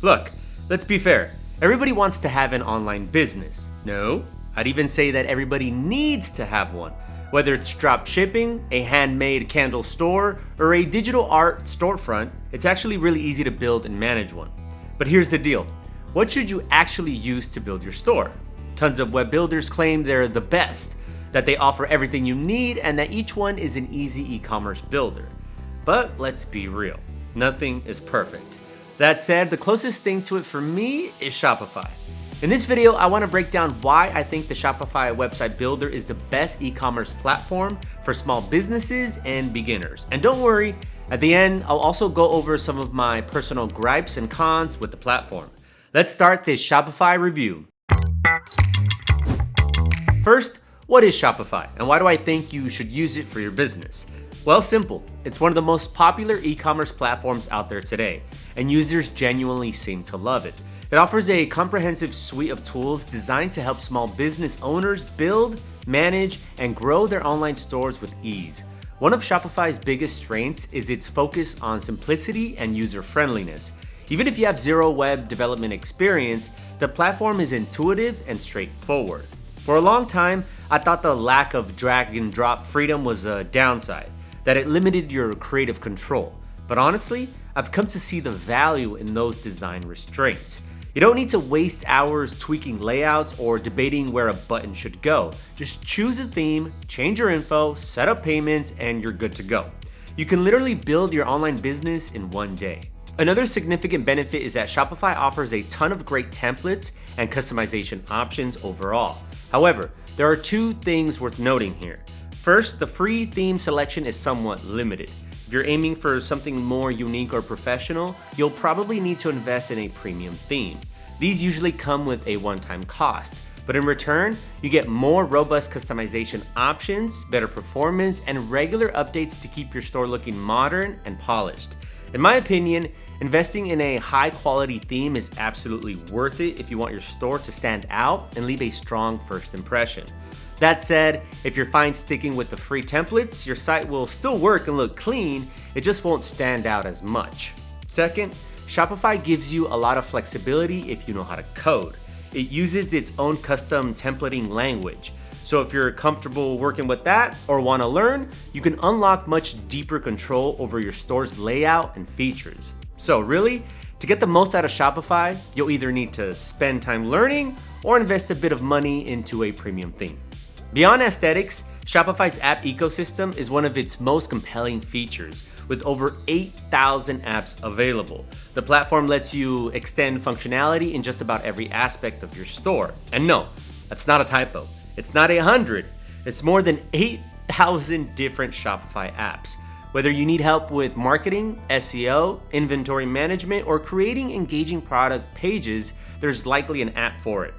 Look, let's be fair. Everybody wants to have an online business. No, I'd even say that everybody needs to have one. Whether it's drop shipping, a handmade candle store, or a digital art storefront, it's actually really easy to build and manage one. But here's the deal. What should you actually use to build your store? Tons of web builders claim they're the best, that they offer everything you need, and that each one is an easy e-commerce builder. But let's be real, nothing is perfect. That said, the closest thing to it for me is Shopify. In this video, I want to break down why I think the Shopify website builder is the best e-commerce platform for small businesses and beginners. And don't worry, at the end, I'll also go over some of my personal gripes and cons with the platform. Let's start this Shopify review. First, what is Shopify and why do I think you should use it for your business? Well, simple. It's one of the most popular e-commerce platforms out there today, and users genuinely seem to love it. It offers a comprehensive suite of tools designed to help small business owners build, manage, and grow their online stores with ease. One of Shopify's biggest strengths is its focus on simplicity and user-friendliness. Even if you have zero web development experience, the platform is intuitive and straightforward. For a long time, I thought the lack of drag and drop freedom was a downside, that it limited your creative control. But honestly, I've come to see the value in those design restraints. You don't need to waste hours tweaking layouts or debating where a button should go. Just choose a theme, change your info, set up payments, and you're good to go. You can literally build your online business in one day. Another significant benefit is that Shopify offers a ton of great templates and customization options overall. However, there are two things worth noting here. First, the free theme selection is somewhat limited. If you're aiming for something more unique or professional, you'll probably need to invest in a premium theme. These usually come with a one-time cost, but in return, you get more robust customization options, better performance, and regular updates to keep your store looking modern and polished. In my opinion, investing in a high-quality theme is absolutely worth it if you want your store to stand out and leave a strong first impression. That said, if you're fine sticking with the free templates, your site will still work and look clean, it just won't stand out as much. Second, Shopify gives you a lot of flexibility if you know how to code. It uses its own custom templating language. So if you're comfortable working with that or want to learn, you can unlock much deeper control over your store's layout and features. So really, to get the most out of Shopify, you'll either need to spend time learning or invest a bit of money into a premium theme. Beyond aesthetics, Shopify's app ecosystem is one of its most compelling features, with over 8,000 apps available. The platform lets you extend functionality in just about every aspect of your store. And no, that's not a typo. It's not 100. It's more than 8,000 different Shopify apps. Whether you need help with marketing, SEO, inventory management, or creating engaging product pages, there's likely an app for it.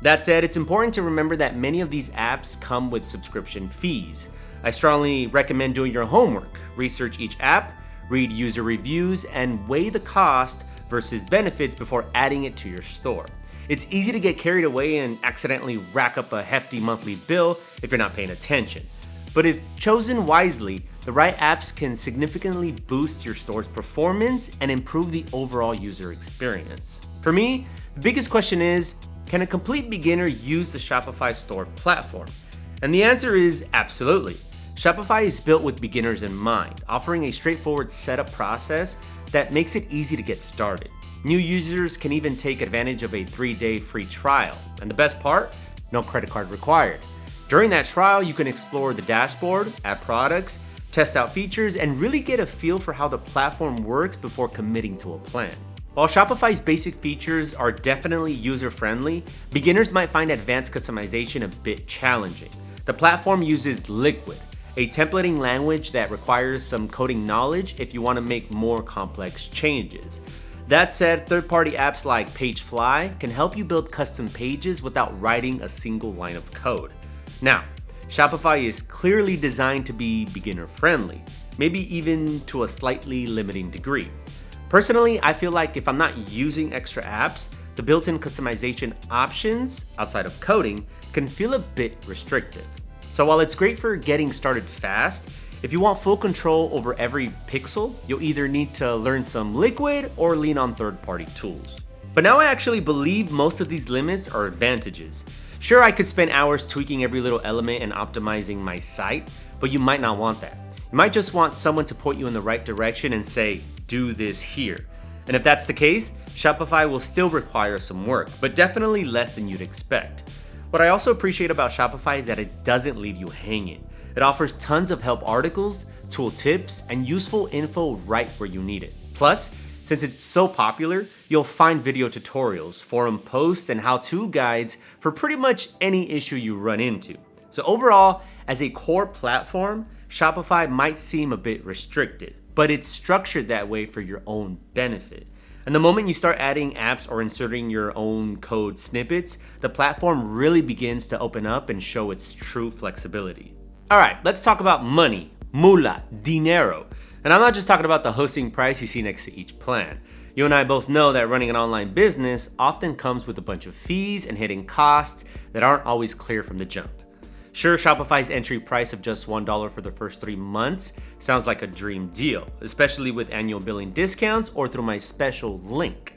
That said, it's important to remember that many of these apps come with subscription fees. I strongly recommend doing your homework. Research each app, read user reviews, and weigh the cost versus benefits before adding it to your store. It's easy to get carried away and accidentally rack up a hefty monthly bill if you're not paying attention. But if chosen wisely, the right apps can significantly boost your store's performance and improve the overall user experience. For me, the biggest question is, can a complete beginner use the Shopify store platform? And the answer is absolutely. Shopify is built with beginners in mind, offering a straightforward setup process that makes it easy to get started. New users can even take advantage of a 3-day free trial. And the best part, no credit card required. During that trial, you can explore the dashboard, add products, test out features, and really get a feel for how the platform works before committing to a plan. While Shopify's basic features are definitely user-friendly, beginners might find advanced customization a bit challenging. The platform uses Liquid, a templating language that requires some coding knowledge if you want to make more complex changes. That said, third-party apps like Pagefly can help you build custom pages without writing a single line of code. Now, Shopify is clearly designed to be beginner-friendly, maybe even to a slightly limiting degree. Personally, I feel like if I'm not using extra apps, the built-in customization options outside of coding can feel a bit restrictive. So while it's great for getting started fast, If you want full control over every pixel, you'll either need to learn some liquid or lean on third-party tools. But now I actually believe most of these limits are advantages. Sure, I could spend hours tweaking every little element and optimizing my site, but you might not want that. You might just want someone to point you in the right direction and say, do this here. And if that's the case, Shopify will still require some work, but definitely less than you'd expect. What I also appreciate about Shopify is that it doesn't leave you hanging. It offers tons of help articles, tool tips, and useful info right where you need it. Plus, since it's so popular, you'll find video tutorials, forum posts, and how-to guides for pretty much any issue you run into. So overall, as a core platform, Shopify might seem a bit restricted, but it's structured that way for your own benefit. And the moment you start adding apps or inserting your own code snippets, the platform really begins to open up and show its true flexibility. All right, let's talk about money, moolah, dinero. And I'm not just talking about the hosting price you see next to each plan. You and I both know that running an online business often comes with a bunch of fees and hidden costs that aren't always clear from the jump. Sure, Shopify's entry price of just $1 for the first 3 months sounds like a dream deal, especially with annual billing discounts or through my special link.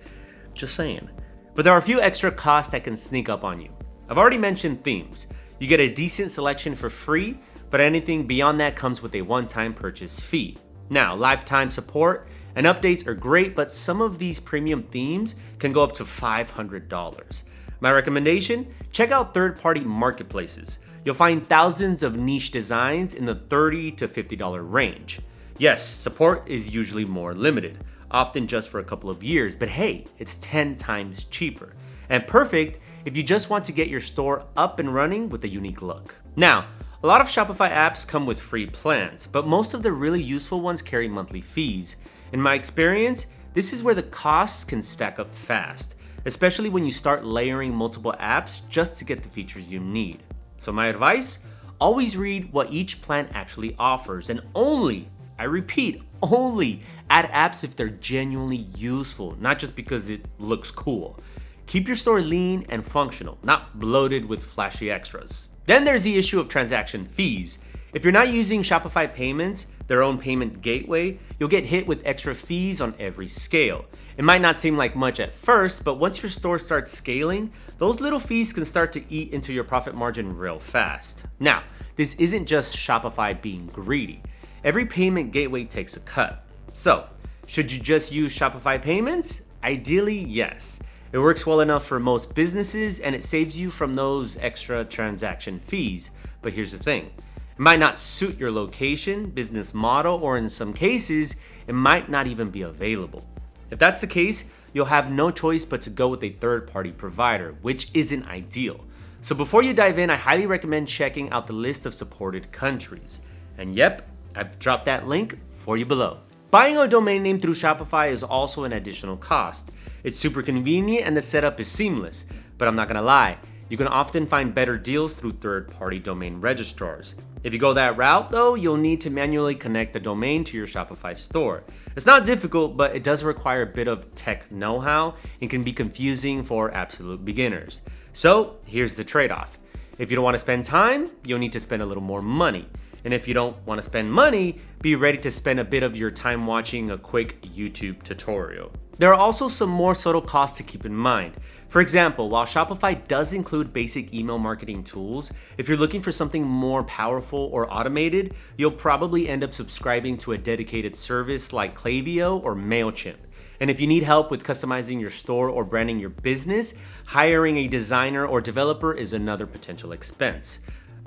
Just saying. But there are a few extra costs that can sneak up on you. I've already mentioned themes. You get a decent selection for free, but anything beyond that comes with a one-time purchase fee. Now, lifetime support and updates are great, but some of these premium themes can go up to $500. My recommendation? Check out third-party marketplaces. You'll find thousands of niche designs in the $30 to $50 range. Yes, support is usually more limited, often just for a couple of years, but hey, it's 10 times cheaper. And perfect if you just want to get your store up and running with a unique look. Now, a lot of Shopify apps come with free plans, but most of the really useful ones carry monthly fees. In my experience, this is where the costs can stack up fast, especially when you start layering multiple apps just to get the features you need. So my advice, always read what each plan actually offers and only, I repeat, only add apps if they're genuinely useful, not just because it looks cool. Keep your store lean and functional, not bloated with flashy extras. Then there's the issue of transaction fees. If you're not using Shopify Payments, their own payment gateway, you'll get hit with extra fees on every scale. It might not seem like much at first, but once your store starts scaling, those little fees can start to eat into your profit margin real fast. Now, this isn't just Shopify being greedy. Every payment gateway takes a cut. So, should you just use Shopify Payments? Ideally, yes. It works well enough for most businesses and it saves you from those extra transaction fees. But here's the thing. It might not suit your location, business model, or in some cases, it might not even be available. If that's the case, you'll have no choice but to go with a third-party provider, which isn't ideal. So before you dive in, I highly recommend checking out the list of supported countries. And yep, I've dropped that link for you below. Buying a domain name through Shopify is also an additional cost. It's super convenient and the setup is seamless, but I'm not gonna lie, you can often find better deals through third-party domain registrars. If you go that route though, you'll need to manually connect the domain to your Shopify store. It's not difficult, but it does require a bit of tech know-how and can be confusing for absolute beginners. So here's the trade-off. If you don't want to spend time, you'll need to spend a little more money. And if you don't want to spend money, be ready to spend a bit of your time watching a quick YouTube tutorial. There are also some more subtle costs to keep in mind. For example, while Shopify does include basic email marketing tools, if you're looking for something more powerful or automated, you'll probably end up subscribing to a dedicated service like Klaviyo or MailChimp. And if you need help with customizing your store or branding your business, hiring a designer or developer is another potential expense.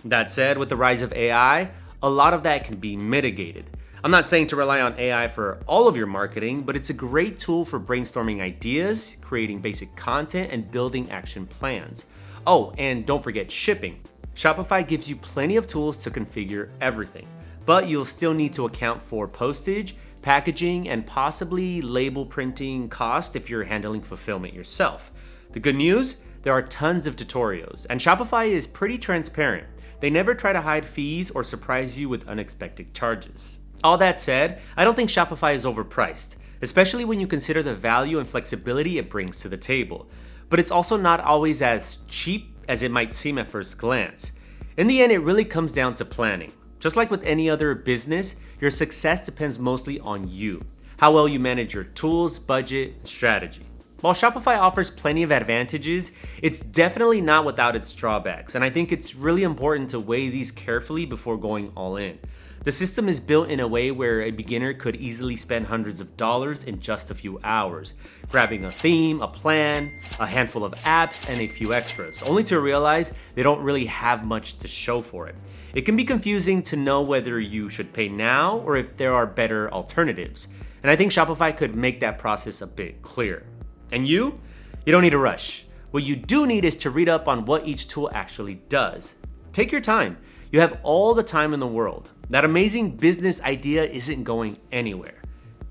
That said, with the rise of AI, a lot of that can be mitigated. I'm not saying to rely on AI for all of your marketing, but it's a great tool for brainstorming ideas, creating basic content, and building action plans. Oh, and don't forget shipping. Shopify gives you plenty of tools to configure everything, but you'll still need to account for postage, packaging, and possibly label printing cost if you're handling fulfillment yourself. The good news, there are tons of tutorials, and Shopify is pretty transparent. They never try to hide fees or surprise you with unexpected charges. All that said, I don't think Shopify is overpriced, especially when you consider the value and flexibility it brings to the table. But it's also not always as cheap as it might seem at first glance. In the end, it really comes down to planning. Just like with any other business, your success depends mostly on you, how well you manage your tools, budget, and strategy. While Shopify offers plenty of advantages, it's definitely not without its drawbacks, and I think it's really important to weigh these carefully before going all in. The system is built in a way where a beginner could easily spend hundreds of dollars in just a few hours, grabbing a theme, a plan, a handful of apps, and a few extras, only to realize they don't really have much to show for it. It can be confusing to know whether you should pay now or if there are better alternatives, and I think Shopify could make that process a bit clearer. And you don't need to rush. What you do need is to read up on what each tool actually does. Take your time. You have all the time in the world. That amazing business idea isn't going anywhere.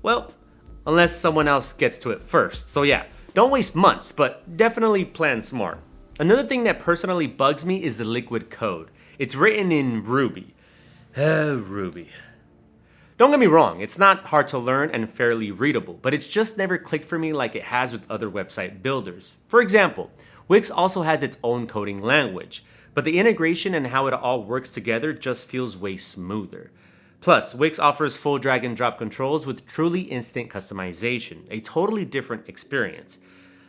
Well, unless someone else gets to it first. So yeah, don't waste months, but definitely plan smart. Another thing that personally bugs me is the liquid code. It's written in Ruby. Ruby. Don't get me wrong, it's not hard to learn and fairly readable, but it's just never clicked for me like it has with other website builders. For example, Wix also has its own coding language, but the integration and how it all works together just feels way smoother. Plus, Wix offers full drag and drop controls with truly instant customization, a totally different experience.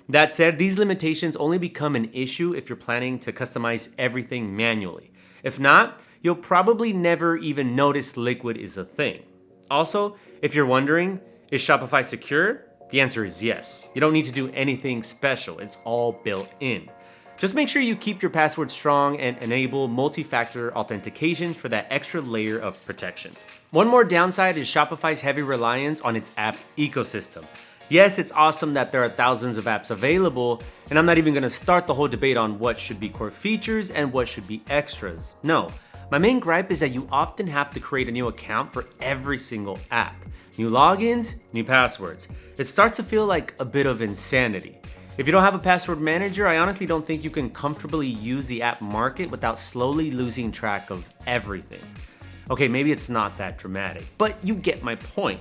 That said, these limitations only become an issue if you're planning to customize everything manually. If not, you'll probably never even notice Liquid is a thing. Also, if you're wondering, is Shopify secure? The answer is yes. You don't need to do anything special. It's all built in. Just make sure you keep your password strong and enable multi-factor authentication for that extra layer of protection. One more downside is Shopify's heavy reliance on its app ecosystem. Yes, it's awesome that there are thousands of apps available, and I'm not even going to start the whole debate on what should be core features and what should be extras. No. My main gripe is that you often have to create a new account for every single app. New logins, new passwords. It starts to feel like a bit of insanity. If you don't have a password manager, I honestly don't think you can comfortably use the app market without slowly losing track of everything. Okay, maybe it's not that dramatic, but you get my point.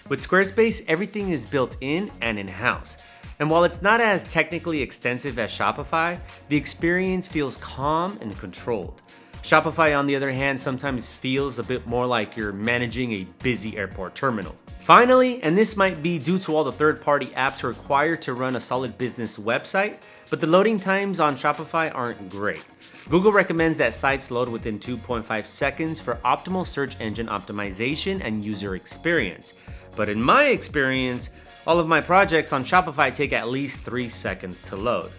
With Squarespace, everything is built in and in-house. And while it's not as technically extensive as Shopify, the experience feels calm and controlled. Shopify, on the other hand, sometimes feels a bit more like you're managing a busy airport terminal. Finally, and this might be due to all the third-party apps required to run a solid business website, but the loading times on Shopify aren't great. Google recommends that sites load within 2.5 seconds for optimal search engine optimization and user experience. But in my experience, all of my projects on Shopify take at least 3 seconds to load.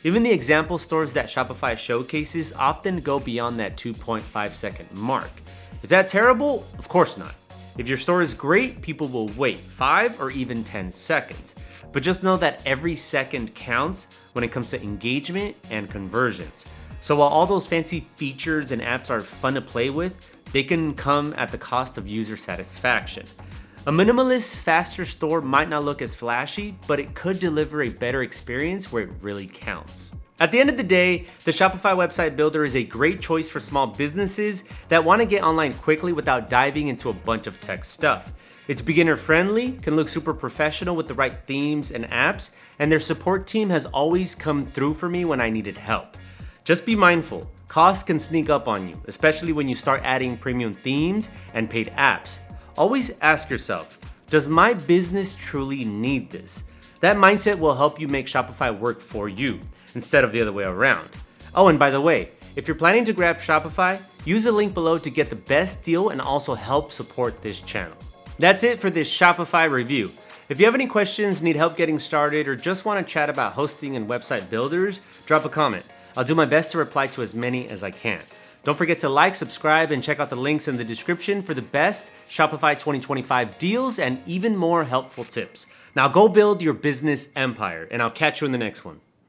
Even the example stores that Shopify showcases often go beyond that 2.5 second mark. Is that terrible? Of course not. If your store is great, people will wait 5 or even 10 seconds. But just know that every second counts when it comes to engagement and conversions. So while all those fancy features and apps are fun to play with, they can come at the cost of user satisfaction. A minimalist, faster store might not look as flashy, but it could deliver a better experience where it really counts. At the end of the day, the Shopify website builder is a great choice for small businesses that want to get online quickly without diving into a bunch of tech stuff. It's beginner friendly, can look super professional with the right themes and apps, and their support team has always come through for me when I needed help. Just be mindful, costs can sneak up on you, especially when you start adding premium themes and paid apps. Always ask yourself, does my business truly need this? That mindset will help you make Shopify work for you instead of the other way around. Oh, and by the way, if you're planning to grab Shopify, use the link below to get the best deal and also help support this channel. That's it for this Shopify review. If you have any questions, need help getting started, or just want to chat about hosting and website builders, drop a comment. I'll do my best to reply to as many as I can. Don't forget to like, subscribe, and check out the links in the description for the best Shopify 2025 deals and even more helpful tips. Now go build your business empire, and I'll catch you in the next one.